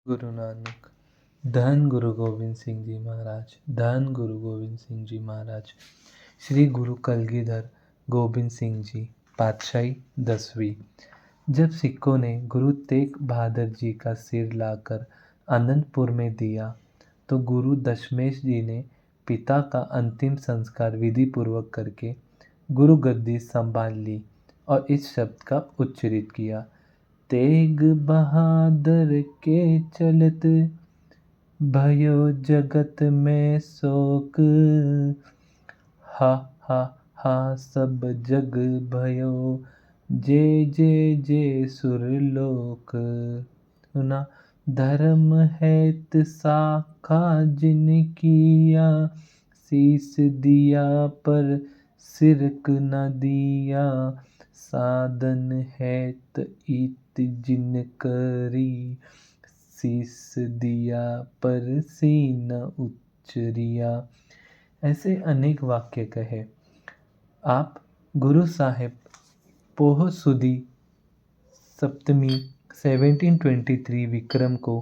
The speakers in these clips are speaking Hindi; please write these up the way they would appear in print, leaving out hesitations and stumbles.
गुरु नानक। धन गुरु गोविंद सिंह जी महाराज। धन गुरु गोविंद सिंह जी महाराज। श्री गुरु कलगीधर गोबिंद सिंह जी। पातशाही 10वीं। जब सिखों ने गुरु तेग बहादुर जी का सिर लाकर आनंदपुर में दिया तो गुरु दशमेश जी ने पिता का अंतिम संस्कार विधि पूर्वक करके गुरु गद्दी संभाल ली और इस शब्द का उच्चारित किया, तेग बहादुर के चलत भयो जगत में शोक। हा हा हा सब जग भयो जय जय जय सुरलोक। सुना। धर्म है साखा जिन किया, शीस दिया पर सिरक न दिया। साधन है इत जिन करी, शीस दिया पर सीन उच्चरिया। ऐसे अनेक वाक्य कहे। आप गुरु साहेब पोह सुदी सप्तमी 1723 विक्रम को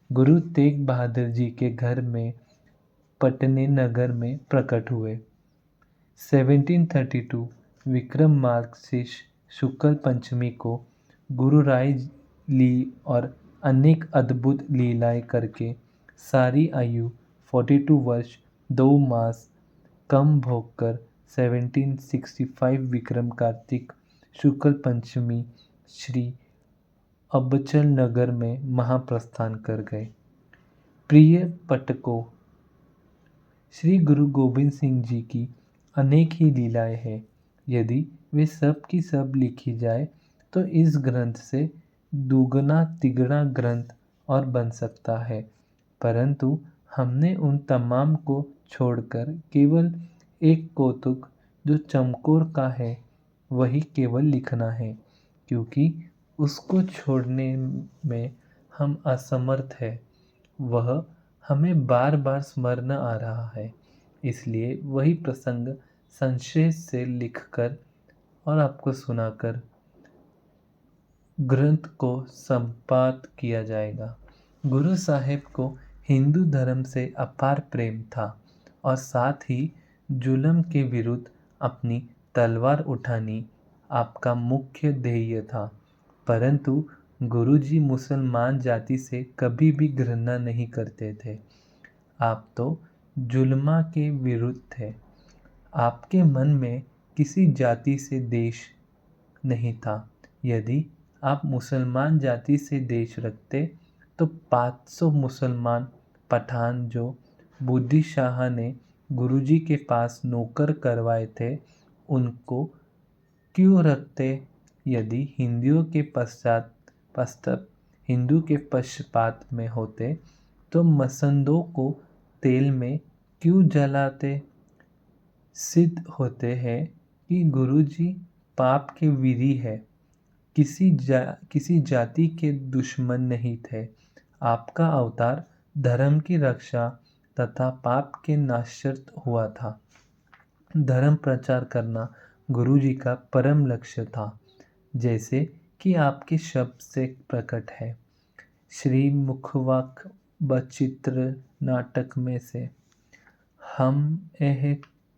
गुरु तेग बहादुर जी के घर में पटने नगर में प्रकट हुए। 1732 विक्रम मार्गशीर्ष शुक्ल पंचमी को गुरु राय ली और अनेक अद्भुत लीलाएं करके सारी आयु 42 वर्ष 2 मास कम भोग कर 1765 विक्रम कार्तिक शुक्ल पंचमी श्री अबचल नगर में महाप्रस्थान कर गए। प्रिय पटको, श्री गुरु गोबिंद सिंह जी की अनेक ही लीलाएं हैं। यदि वे सब की सब लिखी जाए तो इस ग्रंथ से दुगना तिगना ग्रंथ और बन सकता है, परंतु हमने उन तमाम को छोड़कर केवल एक कौतुक जो चमकोर का है वही केवल लिखना है, क्योंकि उसको छोड़ने में हम असमर्थ हैं। वह हमें बार बार स्मरण आ रहा है, इसलिए वही प्रसंग संक्षेप से लिखकर और आपको सुनाकर ग्रंथ को संपादित किया जाएगा। गुरु साहेब को हिंदू धर्म से अपार प्रेम था और साथ ही जुल्म के विरुद्ध अपनी तलवार उठानी आपका मुख्य ध्येय था, परंतु गुरुजी मुसलमान जाति से कभी भी घृणा नहीं करते थे। आप तो जुल्मा के विरुद्ध थे। आपके मन में किसी जाति से देश नहीं था। यदि आप मुसलमान जाति से देश रखते तो 500 मुसलमान पठान जो बुद्धि शाह ने गुरुजी के पास नौकर करवाए थे उनको क्यों रखते। यदि हिंदू के पक्षपात में होते तो मसंदों को तेल में क्यों जलाते। सिद्ध होते हैं कि गुरुजी पाप के विरी है, किसी जाति के दुश्मन नहीं थे। आपका अवतार धर्म की रक्षा तथा पाप के नाशार्थ हुआ था। धर्म प्रचार करना गुरुजी का परम लक्ष्य था, जैसे कि आपके शब्द से प्रकट है। श्री मुखवाक बचित्र नाटक में से, हम एह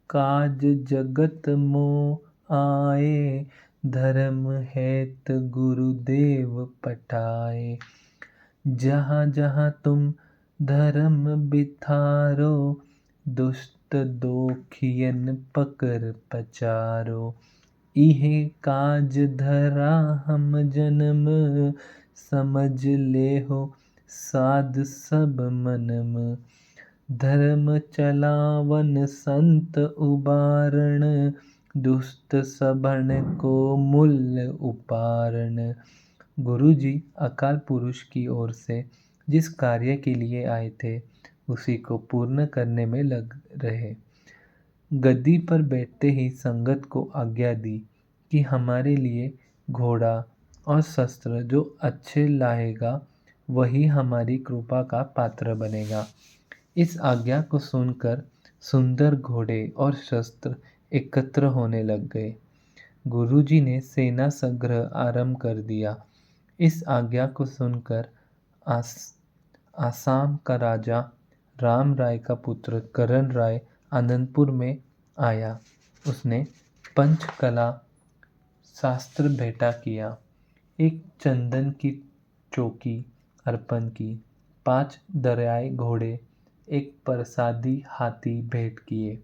काज जगत मोह आए, धर्म हेत गुरुदेव पठाए। जहाँ जहाँ तुम धर्म बिथारो, दुष्ट दोखियन पकर पचारो। इहे काज धरा हम जन्म, समझ ले हो साध सब मनम। धर्म चलावन संत उबारण, दुष्ट सभन को मूल्य उपारण। गुरुजी अकाल पुरुष की ओर से जिस कार्य के लिए आए थे उसी को पूर्ण करने में लग रहे। गद्दी पर बैठते ही संगत को आज्ञा दी कि हमारे लिए घोड़ा और शस्त्र जो अच्छे लाएगा वही हमारी कृपा का पात्र बनेगा। इस आज्ञा को सुनकर सुंदर घोड़े और शस्त्र एकत्र होने लग गए। गुरुजी ने सेना संग्रह आरंभ कर दिया। इस आज्ञा को सुनकर आसाम का राजा राम राय का पुत्र करण राय आनंदपुर में आया। उसने पंचकला शास्त्र भेंटा किया, एक चंदन की चौकी अर्पण की, 5 दरियाई घोड़े, एक प्रसादी हाथी भेंट किए।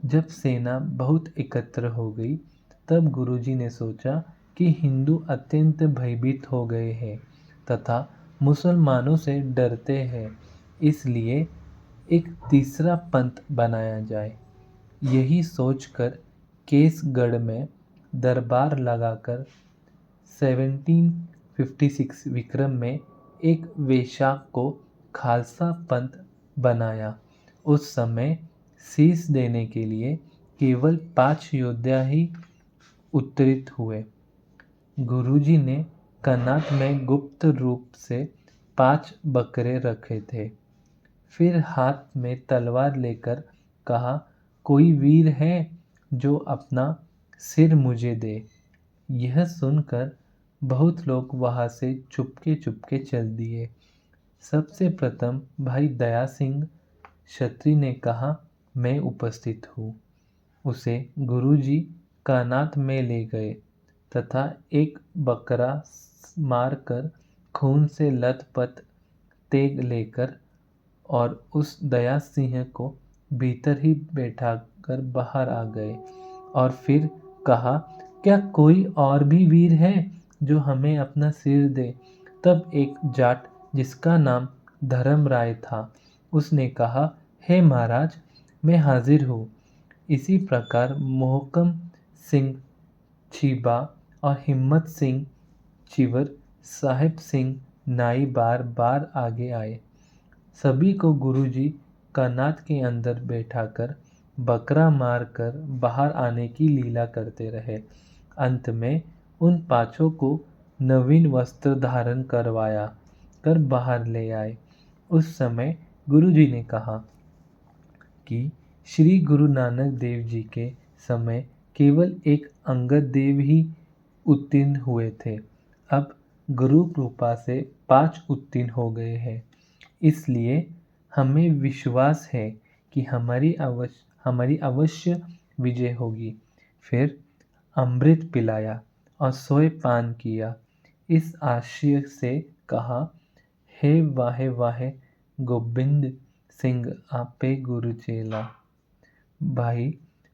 जब सेना बहुत एकत्र हो गई, तब गुरुजी ने सोचा कि हिंदू अत्यंत भयभीत हो गए हैं तथा मुसलमानों से डरते हैं, इसलिए एक तीसरा पंथ बनाया जाए। यही सोचकर केसगढ़ में दरबार लगाकर 1756 विक्रम में एक वैशाख को खालसा पंथ बनाया। उस समय शीश देने के लिए केवल 5 योद्धा ही उतरित हुए। गुरुजी ने कनाट में गुप्त रूप से 5 बकरे रखे थे। फिर हाथ में तलवार लेकर कहा, कोई वीर है जो अपना सिर मुझे दे। यह सुनकर बहुत लोग वहाँ से चुपके चुपके चल दिए। सबसे प्रथम भाई दया सिंह क्षत्रिय ने कहा, मैं उपस्थित हूँ। उसे गुरुजी कानात में ले गए तथा एक बकरा मारकर खून से लथपथ तेग लेकर और उस दया सिंह को भीतर ही बैठाकर बाहर आ गए और फिर कहा, क्या कोई और भी वीर है जो हमें अपना सिर दे। तब एक जाट जिसका नाम धर्मराय था, उसने कहा, हे महाराज, मैं हाजिर हूँ। इसी प्रकार मोहकम सिंह छिबा और हिम्मत सिंह चिवर साहिब सिंह नाई बार बार आगे आए। सभी को गुरुजी कनात के अंदर बैठाकर बकरा मारकर बाहर आने की लीला करते रहे। अंत में उन 5 को नवीन वस्त्र धारण करवाया कर बाहर ले आए। उस समय गुरुजी ने कहा कि श्री गुरु नानक देव जी के समय केवल एक अंगद देव ही उत्तीर्ण हुए थे। अब गुरु कृपा से 5 उत्तीर्ण हो गए हैं। इसलिए हमें विश्वास है कि हमारी अवश्य विजय होगी। फिर अमृत पिलाया और सोए पान किया। इस आशय से कहा, हे वाहे वाहे गोबिंद सिंह आपे गुरु चेला। भाई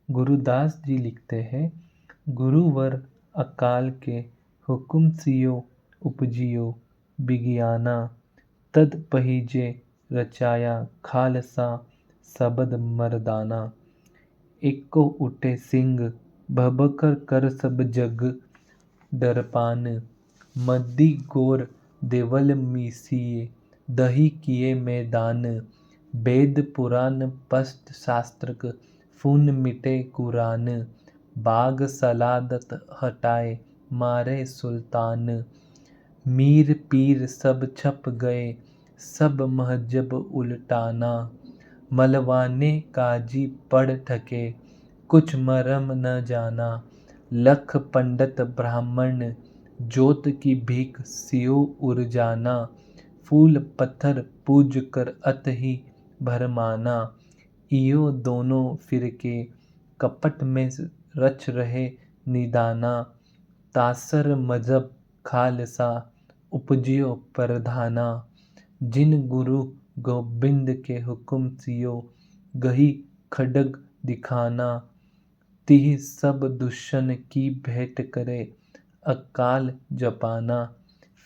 गुरुदास जी लिखते हैं, गुरुवर अकाल के हुकुम सियो उपजियो बिगियाना, तद पहिजे रचाया खालसा सबद मर्दाना। एको उठे सिंह भबकर कर सब जग डरपान, मद्दी गोर देवल मीसिए दही किए मैदान, वेद पुराण पस्त शास्त्रक फून मिटे कुरान, बाग सलादत हटाए मारे सुल्तान, मीर पीर सब छप गए सब महजब उलटाना, मलवाने काजी पढ़ ठके कुछ मरम न जाना, लख पंडित ब्राह्मण जोत की भीख सियो उर्जाना, फूल पत्थर पूज कर अत ही भरमाना, इयो दोनों फिरके कपट में रच रहे निदाना, तासर मजहब खालसा उपजियो प्रधाना, जिन गुरु गोबिंद के हुक्म सियो गही खड्ग दिखाना, तिह सब दुष्मन की भेंट करे अकाल जपाना।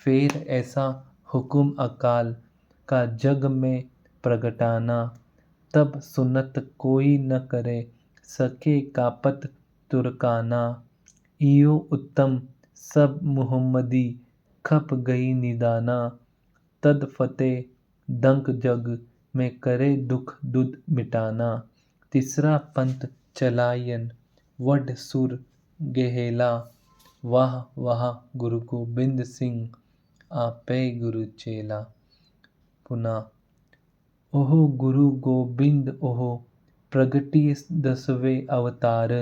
फिर ऐसा हुक्म अकाल का जग में प्रगटाना, तब सुनत कोई न करे सके कापत तुरकाना, इयो उत्तम सब मुहम्मदी खप गई निदाना, तद फतेह दंक जग में करे दुख दुध मिटाना। तीसरा पंथ चलायन वड सुर गेहेला, वाह वाह गुरु गोबिंद सिंह आपे गुरु चेला। पुनः ओहो गुरु गोबिंद ओहो प्रगटी 10वें अवतार,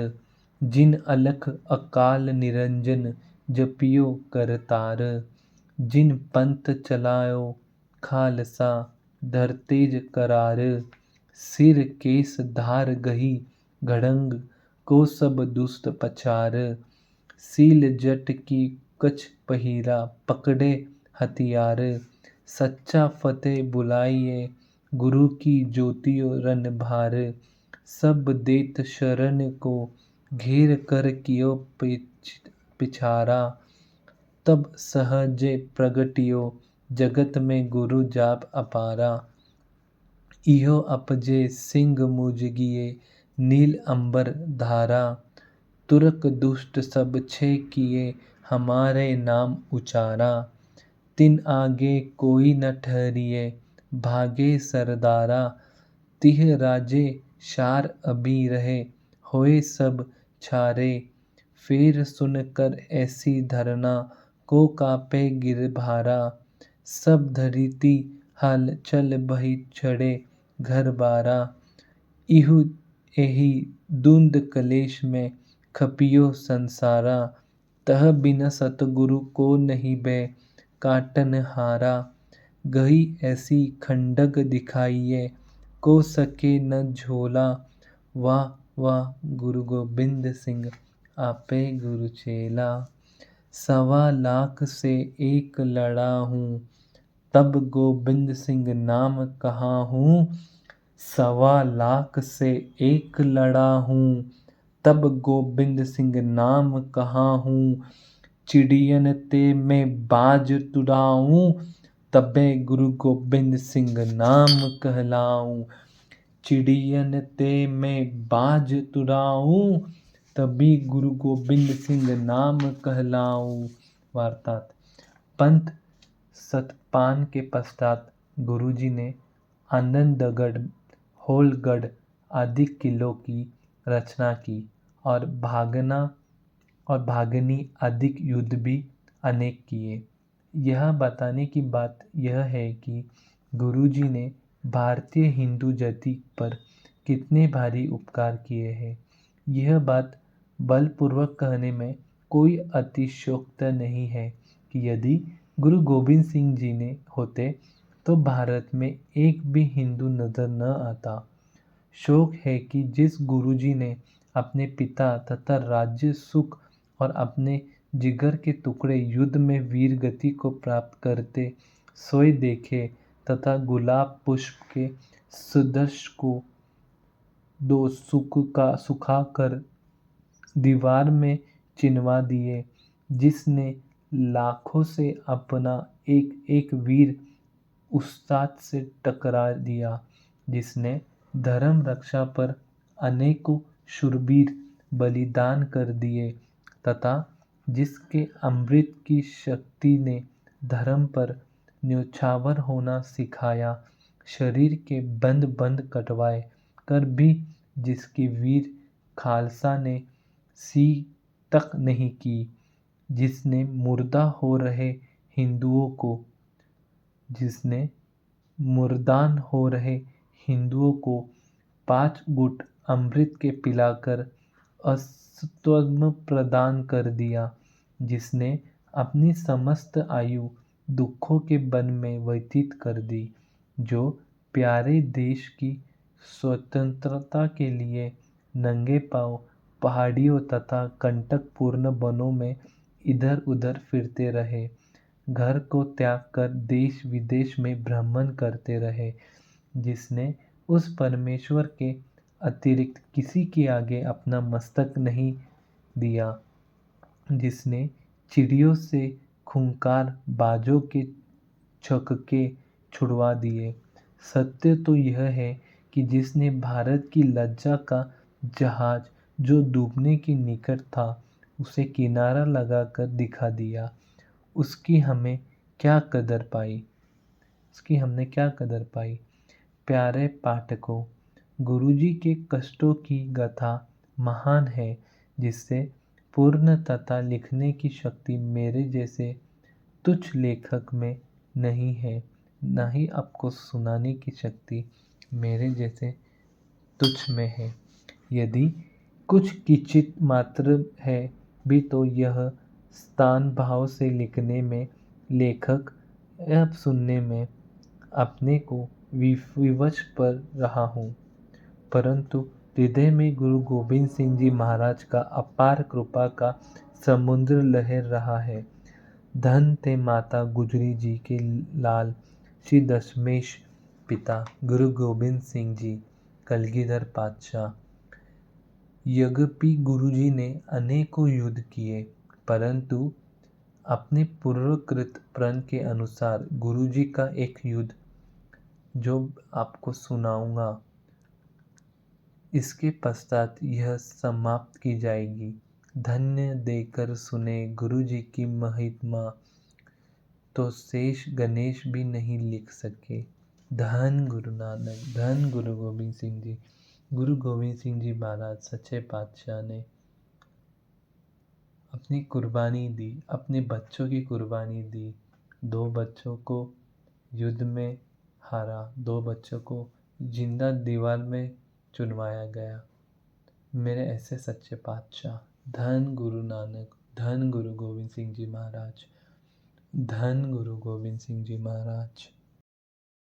जिन अलख अकाल निरंजन जपियो करतार, जिन पंथ चलायो खालसा धरतेज करार, सिर केस धार गही घड़ंग को सब दुष्ट पचार, सील जट की कछ पहिरा पकड़े हथियार, सच्चा फतेह बुलाइए गुरु की ज्योतियों रन भार, सब देत शरण को घेर कर कियो पिछारा, तब सहजे प्रगटियो जगत में गुरु जाप अपारा, इहो अपजे सिंह मुजगिए नील अंबर धारा, तुरक दुष्ट सब छे किए हमारे नाम उचारा, तिन आगे कोई न ठहरिए भागे सरदारा, तिह राजे शार अभी रहे होए सब छारे, फिर सुनकर ऐसी धरना को कापे गिरभारा, सब धरती हल चल बही चढ़े घर बारा, इहु एहि धुंध कलेश में खपियो संसारा, तह बिन सतगुरु को नहीं बै काटन हारा, गही ऐसी खंडग दिखाइए को सके न झोला, वाह वाह गुरु गोबिंद सिंह आपे गुरु चेला, सवा लाख से एक लड़ा हूँ तब गोबिंद सिंह नाम कहा हूँ, सवा लाख से एक लड़ा हूँ तब गोबिंद सिंह नाम कहा हूँ, चिड़ियन ते मैं बाज तुड़ाऊं तबे गुरु गोबिंद सिंह नाम कहलाऊं, चिड़ियन ते मैं बाज तुड़ाऊं तभी गुरु गोबिंद सिंह नाम कहलाऊं। वार्तात पंथ सतपान के पश्चात गुरुजी ने आनंदगढ़, होलगढ़ आदि किलों की रचना की और भागनी अधिक युद्ध भी अनेक किए। यह बताने की बात यह है कि गुरुजी ने भारतीय हिंदू जाति पर कितने भारी उपकार किए हैं। यह बात बलपूर्वक कहने में कोई अतिशयोक्ति नहीं है कि यदि गुरु गोबिंद सिंह जी ने होते तो भारत में एक भी हिंदू नजर न आता। शोक है कि जिस गुरुजी ने अपने पिता तथा राज्य सुख और अपने जिगर के टुकड़े युद्ध में वीर गति को प्राप्त करते सोए देखे तथा गुलाब पुष्प के सदृश को दो सुखाकर दीवार में चिनवा दिए, जिसने लाखों से अपना एक एक वीर उस्ताद से टकरा दिया, जिसने धर्म रक्षा पर अनेकों शूरवीर बलिदान कर दिए तथा जिसके अमृत की शक्ति ने धर्म पर न्योछावर होना सिखाया, शरीर के बंद बंद कटवाए कर भी जिसकी वीर खालसा ने सी तक नहीं की, जिसने मुर्दा हो रहे हिंदुओं को जिसने मुर्दान हो रहे हिंदुओं को 5 घूंट अमृत के पिलाकर अस्तित्व प्रदान कर दिया, जिसने अपनी समस्त आयु दुखों के वन में व्यतीत कर दी, जो प्यारे देश की स्वतंत्रता के लिए नंगे पांव पहाड़ियों तथा कंटकपूर्ण वनों में इधर उधर फिरते रहे, घर को त्याग कर देश विदेश में भ्रमण करते रहे, जिसने उस परमेश्वर के अतिरिक्त किसी के आगे अपना मस्तक नहीं दिया, जिसने चिड़ियों से खूंखार बाजों के छक्के छुड़वा दिए। सत्य तो यह है कि जिसने भारत की लज्जा का जहाज जो डूबने के निकट था उसे किनारा लगाकर दिखा दिया, उसकी हमने क्या कदर पाई। प्यारे पाठकों, गुरुजी के कष्टों की गाथा महान है, जिससे पूर्ण तथा लिखने की शक्ति मेरे जैसे तुच्छ लेखक में नहीं है, न ही आपको सुनाने की शक्ति मेरे जैसे तुच्छ में है। यदि कुछ किंचित मात्र है भी तो यह स्थान भाव से लिखने में, लेखक अब सुनने में अपने को विवश पर रहा हूँ, परंतु हृदय में गुरु गोविंद सिंह जी महाराज का अपार कृपा का समुद्र लहर रहा है। धन थे माता गुजरी जी के लाल श्री दशमेश पिता गुरु गोविंद सिंह जी कलगीधर पातशाह। यद्यपि गुरु जी ने अनेकों युद्ध किए, परंतु अपने पूर्वकृत प्रण के अनुसार गुरु जी का एक युद्ध जो आपको सुनाऊंगा, इसके पश्चात यह समाप्त की जाएगी। धन्य देकर सुने गुरु जी की महिमा, तो शेष गणेश भी नहीं लिख सके। धन गुरु नानक, धन गुरु गोविंद सिंह जी। गुरु गोविंद सिंह जी महाराज सच्चे पातशाह ने अपनी कुर्बानी दी, अपने बच्चों की कुर्बानी दी। 2 बच्चों को युद्ध में हारा, 2 बच्चों को जिंदा दीवार में चुनवाया गया। मेरे ऐसे सच्चे पातशाह। धन गुरु नानक, धन गुरु गोविंद सिंह जी महाराज, धन गुरु गोविंद सिंह जी महाराज।